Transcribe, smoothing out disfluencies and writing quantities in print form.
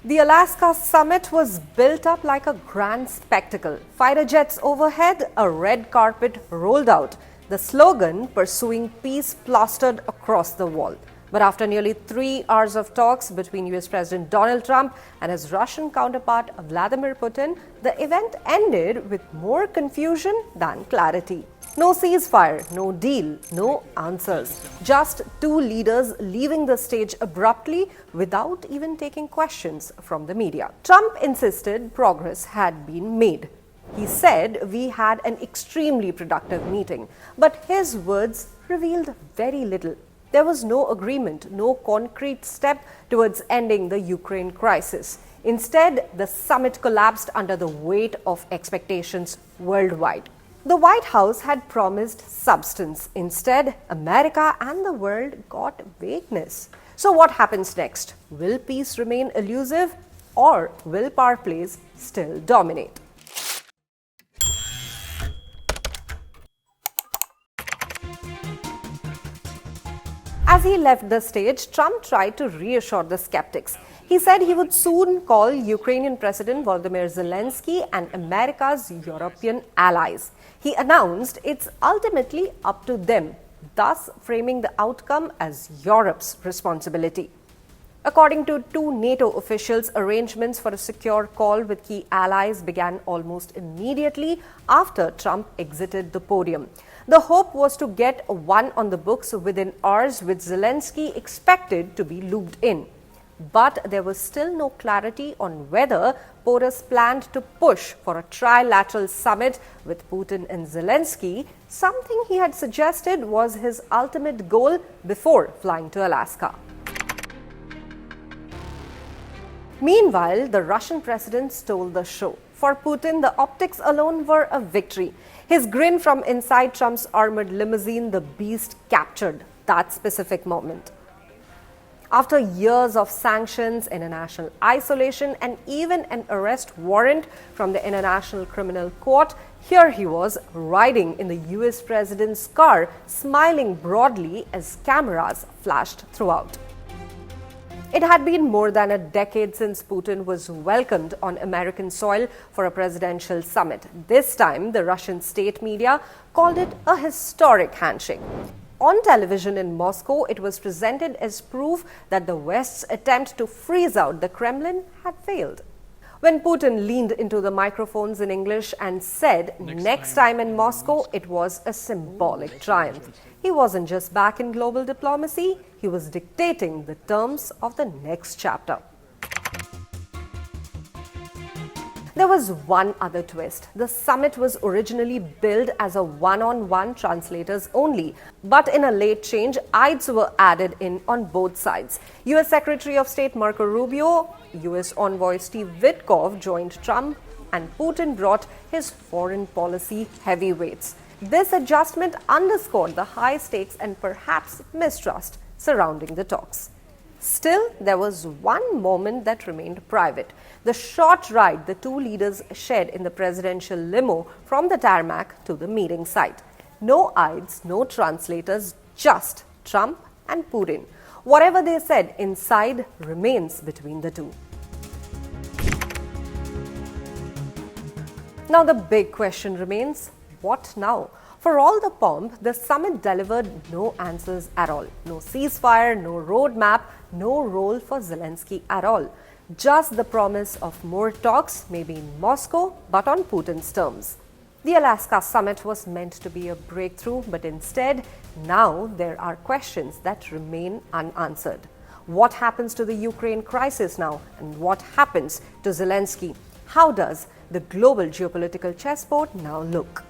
The Alaska summit was built up like a grand spectacle. Fighter jets overhead, a red carpet rolled out. The slogan, "Pursuing Peace," plastered across the wall. But after nearly 3 hours of talks between US President Donald Trump and his Russian counterpart Vladimir Putin, the event ended with more confusion than clarity. No ceasefire, no deal, no answers. Just two leaders leaving the stage abruptly without even taking questions from the media. Trump insisted progress had been made. He said we had an extremely productive meeting, but his words revealed very little. There was no agreement, no concrete step towards ending the Ukraine crisis. Instead, the summit collapsed under the weight of expectations worldwide. The White House had promised substance. Instead, America and the world got vagueness. So what happens next? Will peace remain elusive, or will power plays still dominate? As he left the stage, Trump tried to reassure the skeptics. He said he would soon call Ukrainian President Volodymyr Zelensky and America's European allies. He announced it's ultimately up to them, thus framing the outcome as Europe's responsibility. According to two NATO officials, arrangements for a secure call with key allies began almost immediately after Trump exited the podium. The hope was to get one on the books within hours, with Zelensky expected to be looped in. But there was still no clarity on whether Boris planned to push for a trilateral summit with Putin and Zelensky, something he had suggested was his ultimate goal before flying to Alaska. Meanwhile, the Russian president stole the show. For Putin, the optics alone were a victory. His grin from inside Trump's armored limousine, the beast captured that specific moment. After years of sanctions, international isolation, and even an arrest warrant from the International Criminal Court, here he was riding in the US president's car, smiling broadly as cameras flashed throughout. It had been more than a decade since Putin was welcomed on American soil for a presidential summit. This time, the Russian state media called it a historic handshake. On television in Moscow, it was presented as proof that the West's attempt to freeze out the Kremlin had failed. When Putin leaned into the microphones in English and said, next time in Moscow, it was a symbolic triumph. He wasn't just back in global diplomacy, he was dictating the terms of the next chapter. There was one other twist. The summit was originally billed as a one-on-one translators only, but in a late change, Ides were added in on both sides. US Secretary of State Marco Rubio, US Envoy Steve Witkoff joined Trump, and Putin brought his foreign policy heavyweights. This adjustment underscored the high stakes and perhaps mistrust surrounding the talks. Still, there was one moment that remained private. The short ride the two leaders shared in the presidential limo from the tarmac to the meeting site. No Ides, no translators, just Trump and Putin. Whatever they said inside remains between the two. Now the big question remains, what now? For all the pomp, the summit delivered no answers at all. No ceasefire, no roadmap, no role for Zelensky at all. Just the promise of more talks, maybe in Moscow, but on Putin's terms. The Alaska summit was meant to be a breakthrough, but instead, now there are questions that remain unanswered. What happens to the Ukraine crisis now? And what happens to Zelensky? How does the global geopolitical chessboard now look?